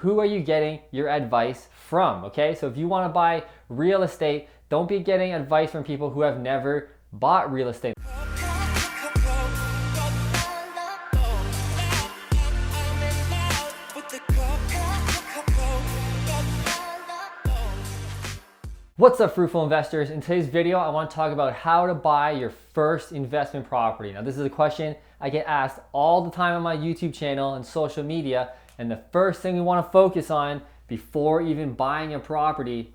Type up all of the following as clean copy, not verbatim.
who are you getting your advice from, okay? So if you want to buy real estate, don't be getting advice from people who have never bought real estate. What's up, fruitful investors? In today's video, I want to talk about how to buy your first investment property. Now, this is a question I get asked all the time on my YouTube channel and social media. And the first thing we want to focus on before even buying a property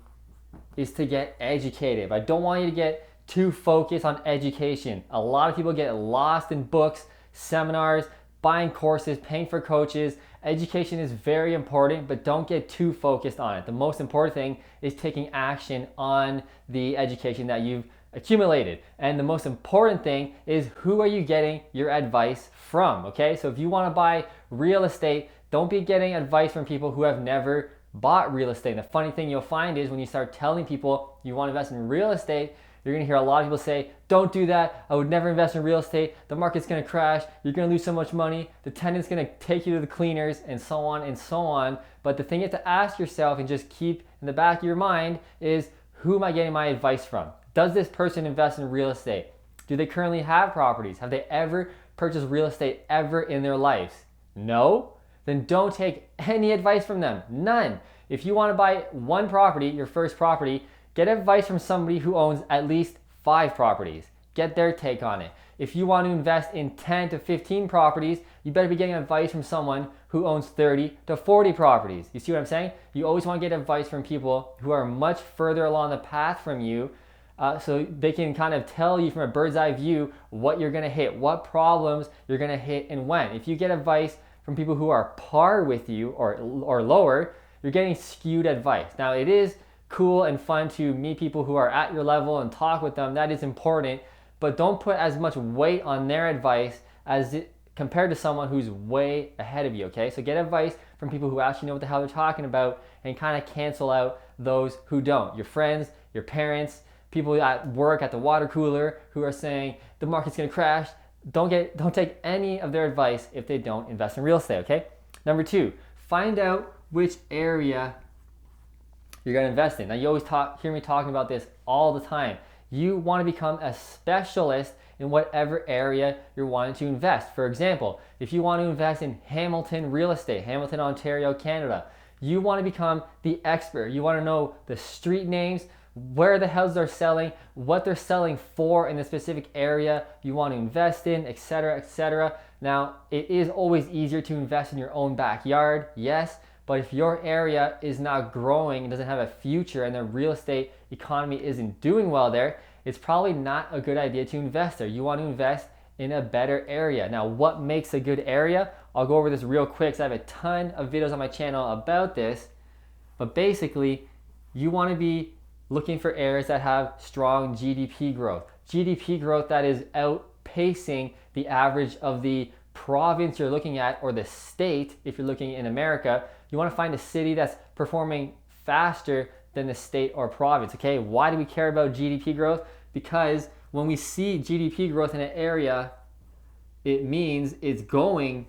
is to get educated. But I don't want you to get too focused on education. A lot of people get lost in books, seminars, buying courses, paying for coaches. Education is very important, but don't get too focused on it. The most important thing is taking action on the education that you've accumulated. And the most important thing is, who are you getting your advice from, okay? So if you want to buy real estate, don't be getting advice from people who have never bought real estate. And the funny thing you'll find is when you start telling people you want to invest in real estate, you're gonna hear a lot of people say, don't do that, I would never invest in real estate, the market's gonna crash, you're gonna lose so much money, the tenant's gonna take you to the cleaners, and so on and so on. But the thing you have to ask yourself and just keep in the back of your mind is, who am I getting my advice from? Does this person invest in real estate? Do they currently have properties? Have they ever purchased real estate ever in their lives? No? Then don't take any advice from them, none. If you wanna buy one property, your first property, get advice from somebody who owns at least 5 properties. Get their take on it. If you want to invest in 10 to 15 properties, you better be getting advice from someone who owns 30 to 40 properties. You see what I'm saying? You always want to get advice from people who are much further along the path from you, so they can kind of tell you from a bird's eye view what you're going to hit, what problems you're going to hit, and when. If you get advice from people who are par with you or lower, you're getting skewed advice. Now, it is cool and fun to meet people who are at your level and talk with them. That is important, but don't put as much weight on their advice as compared to someone who's way ahead of you, okay? So get advice from people who actually know what the hell they're talking about, and kind of cancel out those who don't. Your friends, your parents, people at work at the water cooler who are saying the market's gonna crash. Don't take any of their advice if they don't invest in real estate, okay? Number 2, find out which area you're going to invest in. Now, you always hear me talking about this all the time. You want to become a specialist in whatever area you're wanting to invest. For example, if you want to invest in Hamilton real estate, Hamilton, Ontario, Canada, you want to become the expert. You want to know the street names, where the houses are selling, what they're selling for in the specific area you want to invest in, etc., etc. Now, it is always easier to invest in your own backyard, yes, but if your area is not growing and doesn't have a future, and the real estate economy isn't doing well there, it's probably not a good idea to invest there. You want to invest in a better area. Now, what makes a good area? I'll go over this real quick because I have a ton of videos on my channel about this. But basically, you want to be looking for areas that have strong GDP growth. GDP growth that is outpacing the average of the province you're looking at, or the state if you're looking in America. You want to find a city that's performing faster than the state or province, okay? Why do we care about GDP growth? Because when we see GDP growth in an area, it means it's going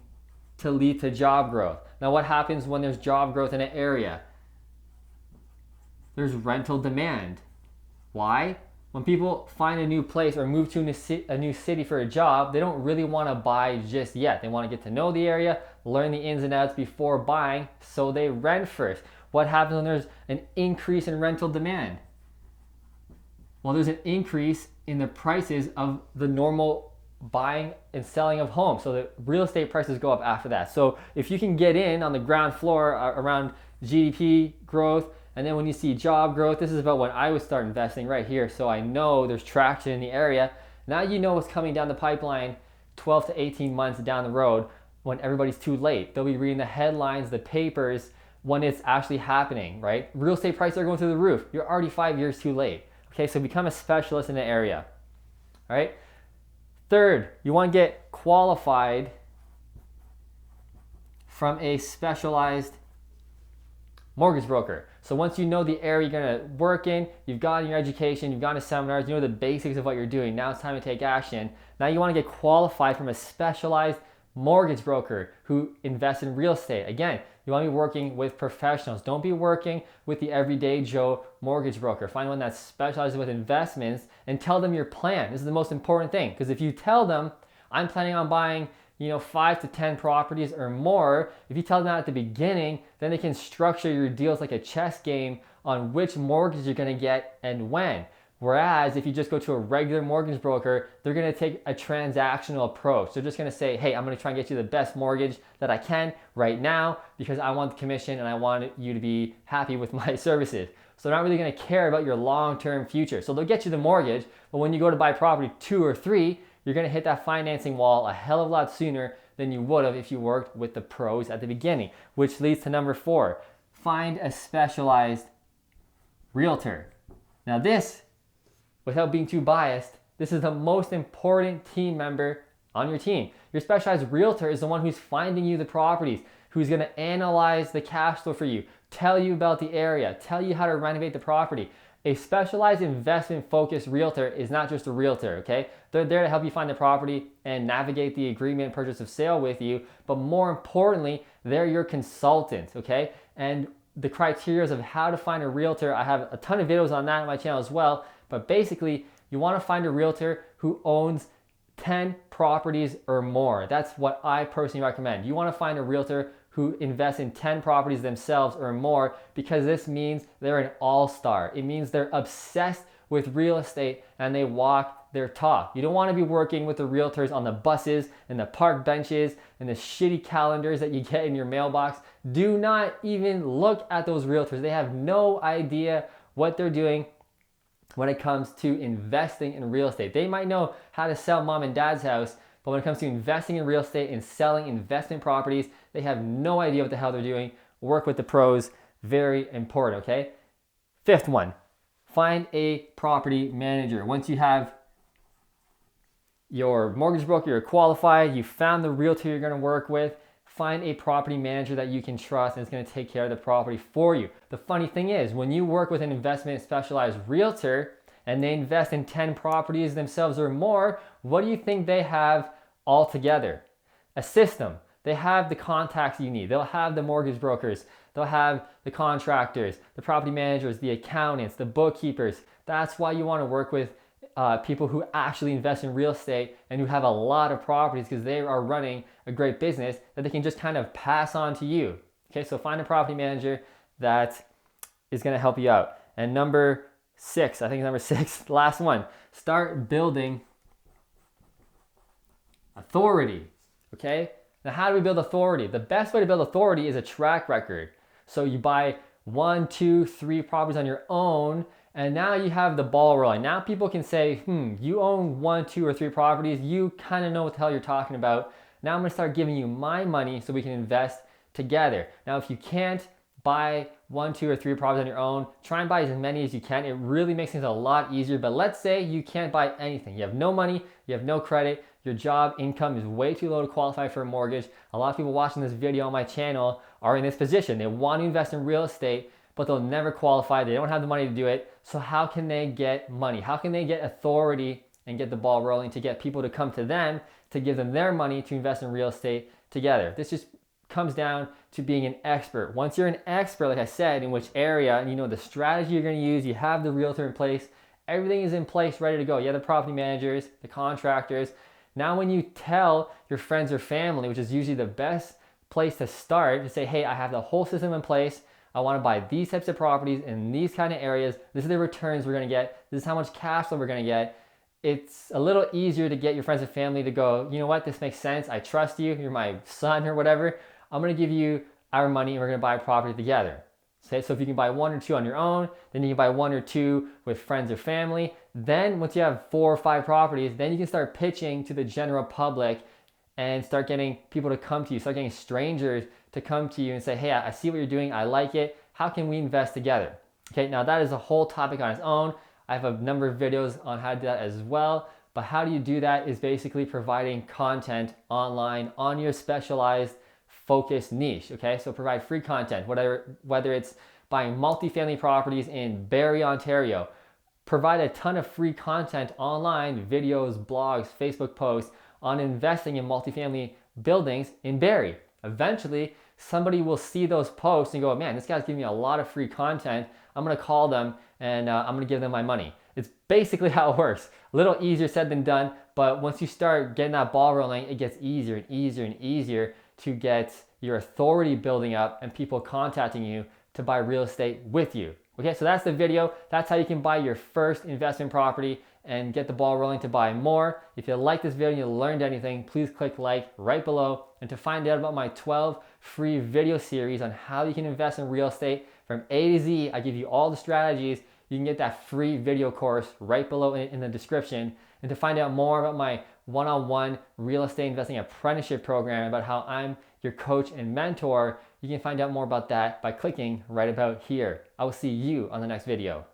to lead to job growth. Now, what happens when there's job growth in an area? There's rental demand. Why? When people find a new place or move to a new city for a job, they don't really want to buy just yet. They want to get to know the area, learn the ins and outs before buying, so they rent first. What happens when there's an increase in rental demand? Well, there's an increase in the prices of the normal buying and selling of homes. So the real estate prices go up after that. So if you can get in on the ground floor around GDP growth, and then when you see job growth, this is about when I would start investing right here. So I know there's traction in the area. Now you know what's coming down the pipeline 12 to 18 months down the road when everybody's too late. They'll be reading the headlines, the papers, when it's actually happening, right? Real estate prices are going through the roof. You're already 5 years too late. Okay, so become a specialist in the area, all right? Third, you want to get qualified from a specialized mortgage broker. So once you know the area you're going to work in, you've gotten your education, you've gone to seminars, you know the basics of what you're doing. Now it's time to take action. Now you want to get qualified from a specialized mortgage broker who invests in real estate. Again, you want to be working with professionals. Don't be working with the everyday Joe mortgage broker. Find one that specializes with investments and tell them your plan. This is the most important thing, because if you tell them, I'm planning on buying 5 to 10 properties or more, if you tell them that at the beginning, then they can structure your deals like a chess game on which mortgage you're going to get and when. Whereas if you just go to a regular mortgage broker, they're going to take a transactional approach. They're just going to say, hey, I'm going to try and get you the best mortgage that I can right now because I want the commission and I want you to be happy with my services. So they're not really going to care about your long-term future. So they'll get you the mortgage, but when you go to buy property 2 or 3, you're going to hit that financing wall a hell of a lot sooner than you would have if you worked with the pros at the beginning, which leads to number 4, find a specialized realtor. Now this, without being too biased, this is the most important team member on your team. Your specialized realtor is the one who's finding you the properties, who's going to analyze the cash flow for you, tell you about the area, tell you how to renovate the property. A specialized investment-focused realtor is not just a realtor, okay? They're there to help you find the property and navigate the agreement, purchase of sale with you, but more importantly, they're your consultant, okay? And the criteria of how to find a realtor, I have a ton of videos on that on my channel as well, but basically, you want to find a realtor who owns 10 properties or more. That's what I personally recommend. You want to find a realtor who invests in 10 properties themselves or more, because this means they're an all-star. It means they're obsessed with real estate and they walk their talk. You don't want to be working with the realtors on the buses and the park benches and the shitty calendars that you get in your mailbox. Do not even look at those realtors. They have no idea what they're doing when it comes to investing in real estate. They might know how to sell mom and dad's house, but when it comes to investing in real estate and selling investment properties, they have no idea what the hell they're doing. Work with the pros, very important, okay? 5th one, find a property manager. Once you have your mortgage broker, you're qualified, you found the realtor you're gonna work with, find a property manager that you can trust and is gonna take care of the property for you. The funny thing is, when you work with an investment specialized realtor and they invest in 10 properties themselves or more, what do you think they have all together? A system. They have the contacts you need. They'll have the mortgage brokers. They'll have the contractors, the property managers, the accountants, the bookkeepers. That's why you want to work with people who actually invest in real estate and who have a lot of properties, because they are running a great business that they can just kind of pass on to you. Okay, so find a property manager that is going to help you out. And number 6, I think number 6, last one, start building authority. Okay, now how do we build authority? The best way to build authority is a track record. So you buy 1, 2, 3 properties on your own, and now you have the ball rolling. Now people can say, you own 1, 2, or 3 properties. You kind of know what the hell you're talking about. Now I'm gonna start giving you my money so we can invest together. Now, if you can't buy 1, 2, or 3 properties on your own, try and buy as many as you can. It really makes things a lot easier. But let's say you can't buy anything. You have no money, you have no credit, your job income is way too low to qualify for a mortgage. A lot of people watching this video on my channel are in this position. They want to invest in real estate, but they'll never qualify. They don't have the money to do it. So how can they get money? How can they get authority and get the ball rolling to get people to come to them to give them their money to invest in real estate together? This just comes down to being an expert. Once you're an expert, like I said, in which area, and you know the strategy you're going to use, you have the realtor in place, everything is in place, ready to go. You have the property managers, the contractors. Now when you tell your friends or family, which is usually the best place to start, to say, hey, I have the whole system in place. I want to buy these types of properties in these kind of areas. This is the returns we're going to get. This is how much cash flow we're going to get. It's a little easier to get your friends and family to go, you know what, this makes sense. I trust you. You're my son or whatever. I'm going to give you our money and we're going to buy a property together. Okay, so if you can buy 1 or 2 on your own, then you can buy 1 or 2 with friends or family. Then once you have 4 or 5 properties, then you can start pitching to the general public and start getting people to come to you, start getting strangers to come to you and say, hey, I see what you're doing. I like it. How can we invest together? Okay, now that is a whole topic on its own. I have a number of videos on how to do that as well. But how do you do that is basically providing content online on your specialized focused niche. Okay, so provide free content, whether it's buying multifamily properties in Barrie, Ontario. Provide a ton of free content online, videos, blogs, Facebook posts on investing in multifamily buildings in Barrie. Eventually, somebody will see those posts and go, man, this guy's giving me a lot of free content. I'm gonna call them and I'm gonna give them my money. It's basically how it works. A little easier said than done, but once you start getting that ball rolling, it gets easier and easier and easier to get your authority building up and people contacting you to buy real estate with you. Okay, so that's the video. That's how you can buy your first investment property and get the ball rolling to buy more. If you like this video and you learned anything, please click like right below. And to find out about my 12 free video series on how you can invest in real estate from A to Z, I give you all the strategies. You can get that free video course right below in the description. And to find out more about my one-on-one real estate investing apprenticeship program, about how I'm your coach and mentor, you can find out more about that by clicking right about here. I will see you on the next video.